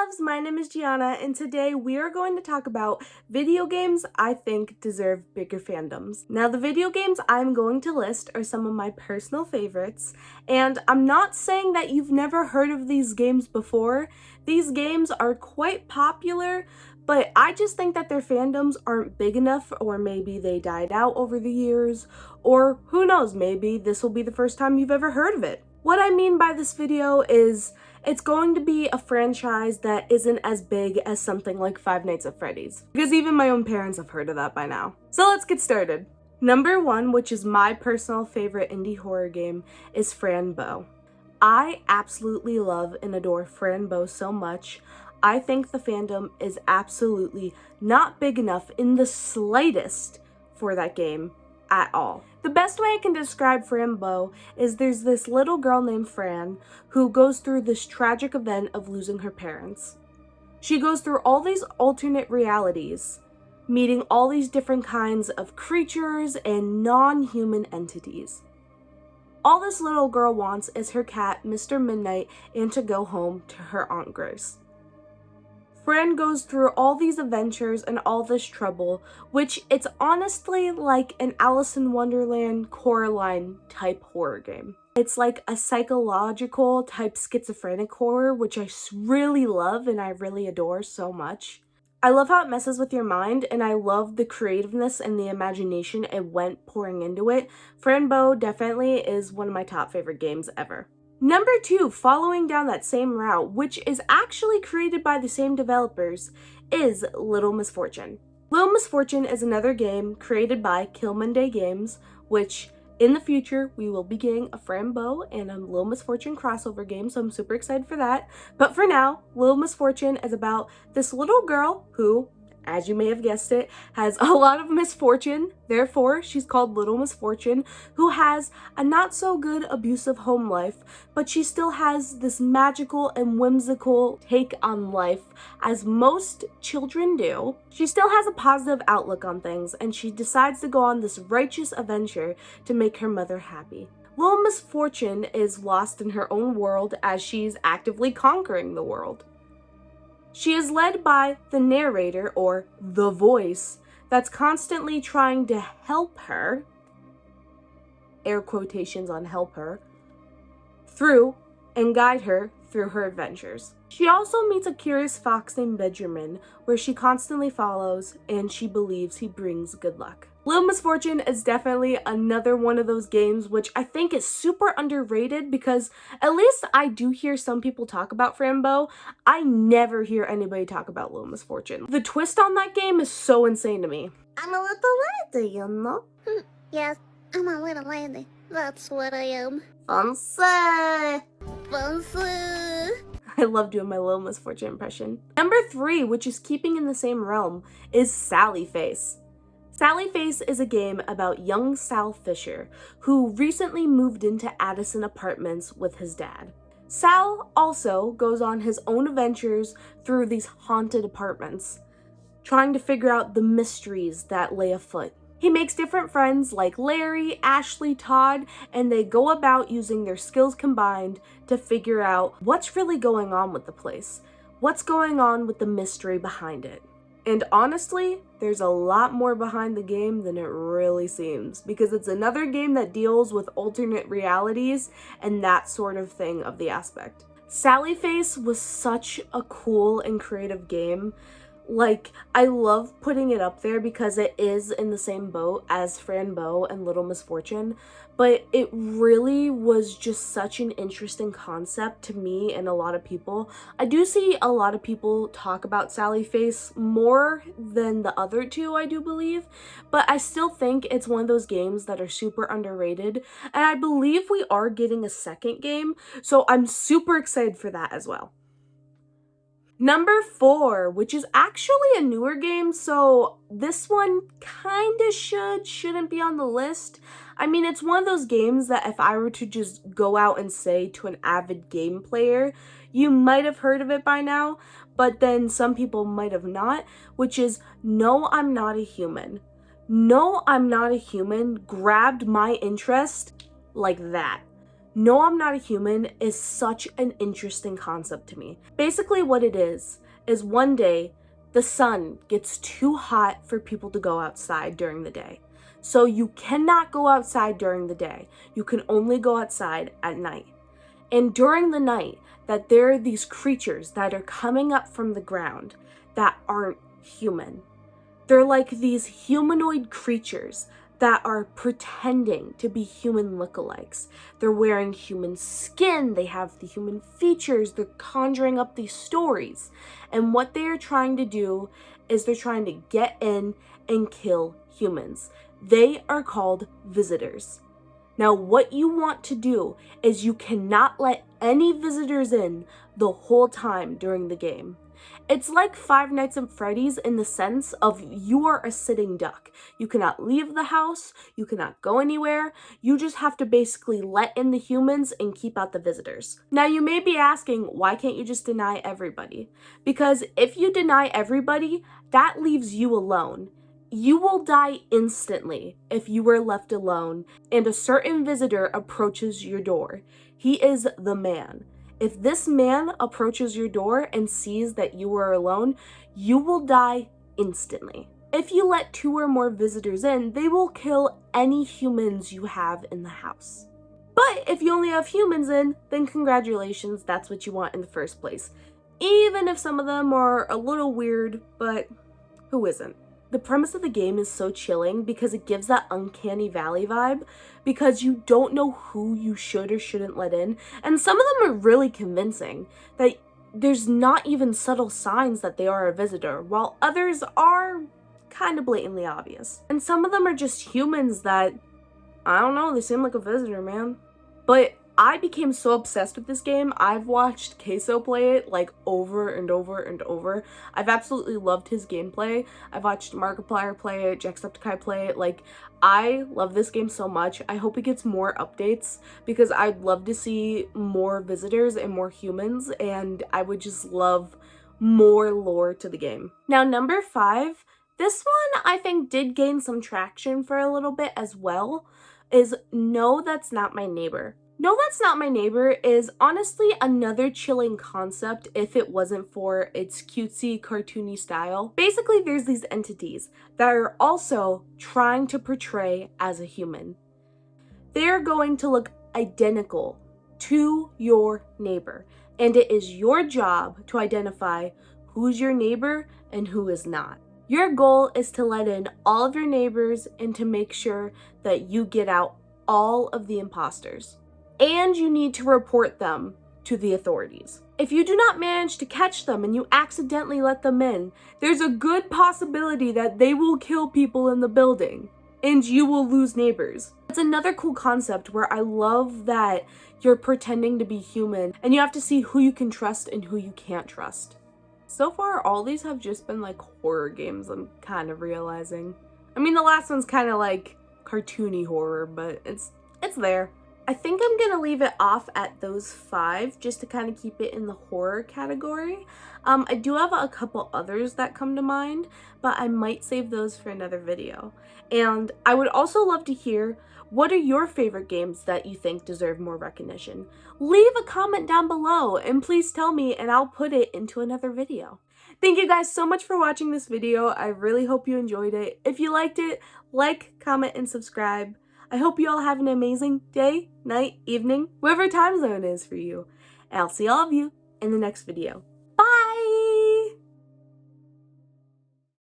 loves, my name is Gianna, and today we are going to talk about video games I think deserve bigger fandoms. Now, the video games I'm going to list are some of my personal favorites, and I'm not saying that you've never heard of these games before. These games are quite popular, but I just think that their fandoms aren't big enough, or maybe they died out over the years, or who knows, maybe this will be the first time you've ever heard of it. What I mean by this video is it's going to be a franchise that isn't as big as something like Five Nights at Freddy's, because even my own parents have heard of that by now. So let's get started. Number one, which is my personal favorite indie horror game, is Fran Bow. I absolutely love and adore Fran Bow so much. I think the fandom is absolutely not big enough in the slightest for that game at all. The best way I can describe Fran Bow is there's this little girl named Fran who goes through this tragic event of losing her parents. She goes through all these alternate realities, meeting all these different kinds of creatures and non-human entities. All this little girl wants is her cat, Mr. Midnight, and to go home to her Aunt Grace. Fran goes through all these adventures and all this trouble, which it's honestly like an Alice in Wonderland Coraline type horror game. It's like a psychological type schizophrenic horror, which I really love and I really adore so much. I love how it messes with your mind, and I love the creativeness and the imagination it went pouring into it. Fran Bow definitely is one of my top favorite games ever. Number two, following down that same route, which is actually created by the same developers, is Little Misfortune. Little Misfortune is another game created by Kill Monday Games, which in the future we will be getting a Fran Bow and a Little Misfortune crossover game, so I'm super excited for that. But for now, Little Misfortune is about this little girl who, as you may have guessed it, has a lot of misfortune. Therefore, she's called Little Misfortune, who has a not so good abusive home life, but she still has this magical and whimsical take on life, as most children do. She still has a positive outlook on things, and she decides to go on this righteous adventure to make her mother happy. Little Misfortune is lost in her own world as she's actively conquering the world. She is led by the narrator, or the voice, that's constantly trying to help her, air quotations on help her, through and guide her through her adventures. She also meets a curious fox named Benjamin, where she constantly follows and she believes he brings good luck. Little Misfortune is definitely another one of those games which I think is super underrated, because at least I do hear some people talk about Fran Bow. I never hear anybody talk about Little Misfortune. The twist on that game is so insane to me. I'm a little lady, you know? Yes, I'm a little lady. That's what I am. Fancy! Fancy! I love doing my Little Misfortune impression. Number three, which is keeping in the same realm, is Sally Face. Sally Face is a game about young Sal Fisher, who recently moved into Addison Apartments with his dad. Sal also goes on his own adventures through these haunted apartments, trying to figure out the mysteries that lay afoot. He makes different friends like Larry, Ashley, Todd, and they go about using their skills combined to figure out what's really going on with the place, what's going on with the mystery behind it. And honestly, there's a lot more behind the game than it really seems, because it's another game that deals with alternate realities and that sort of thing of the aspect. Sally Face was such a cool and creative game. Like, I love putting it up there because it is in the same boat as Fran Bow and Little Misfortune, but it really was just such an interesting concept to me and a lot of people. I do see a lot of people talk about Sally Face more than the other two, I do believe, but I still think it's one of those games that are super underrated, and I believe we are getting a second game, so I'm super excited for that as well. Number four, which is actually a newer game, so this one kinda shouldn't be on the list. I mean, it's one of those games that if I were to just go out and say to an avid game player, you might have heard of it by now, but then some people might have not, which is No, I'm Not a Human. No, I'm Not a Human grabbed my interest like that. No, I'm not a human is such an interesting concept to me. Basically what it is one day the sun gets too hot for people to go outside during the day. So you cannot go outside during the day. You can only go outside at night. And during the night, that there are these creatures that are coming up from the ground that aren't human. They're like these humanoid creatures that are pretending to be human lookalikes. They're wearing human skin, they have the human features, they're conjuring up these stories. And what they are trying to do is they're trying to get in and kill humans. They are called visitors. Now, what you want to do is you cannot let any visitors in the whole time during the game. It's like Five Nights at Freddy's in the sense of you are a sitting duck. You cannot leave the house, you cannot go anywhere, you just have to basically let in the humans and keep out the visitors. Now you may be asking, why can't you just deny everybody? Because if you deny everybody, that leaves you alone. You will die instantly if you were left alone and a certain visitor approaches your door. He is the man. If this man approaches your door and sees that you are alone, you will die instantly. If you let 2 or more visitors in, they will kill any humans you have in the house. But if you only have humans in, then congratulations, that's what you want in the first place. Even if some of them are a little weird, but who isn't? The premise of the game is so chilling because it gives that uncanny valley vibe because you don't know who you should or shouldn't let in, and some of them are really convincing that there's not even subtle signs that they are a visitor, while others are kind of blatantly obvious. And some of them are just humans that, I don't know, they seem like a visitor, man. But I became so obsessed with this game, I've watched Queso play it like over and over and over. I've absolutely loved his gameplay. I've watched Markiplier play it, Jacksepticeye play it. Like, I love this game so much. I hope it gets more updates because I'd love to see more visitors and more humans, and I would just love more lore to the game. Now, number 5, this one I think did gain some traction for a little bit as well, is No, That's Not My Neighbor. No, That's Not My Neighbor is honestly another chilling concept if it wasn't for its cutesy, cartoony style. Basically, there's these entities that are also trying to portray as a human. They're going to look identical to your neighbor, and it is your job to identify who's your neighbor and who is not. Your goal is to let in all of your neighbors and to make sure that you get out all of the imposters. And you need to report them to the authorities. If you do not manage to catch them and you accidentally let them in, there's a good possibility that they will kill people in the building and you will lose neighbors. It's another cool concept where I love that you're pretending to be human and you have to see who you can trust and who you can't trust. So far, all these have just been like horror games, I'm kind of realizing. I mean, the last one's kind of like cartoony horror, but it's there. I think I'm gonna leave it off at those 5 just to kind of keep it in the horror category. I do have a couple others that come to mind, but I might save those for another video. And I would also love to hear, what are your favorite games that you think deserve more recognition? Leave a comment down below and please tell me and I'll put it into another video. Thank you guys so much for watching this video. I really hope you enjoyed it. If you liked it, like, comment, and subscribe. I hope you all have an amazing day, night, evening, whatever time zone is for you. And I'll see all of you in the next video.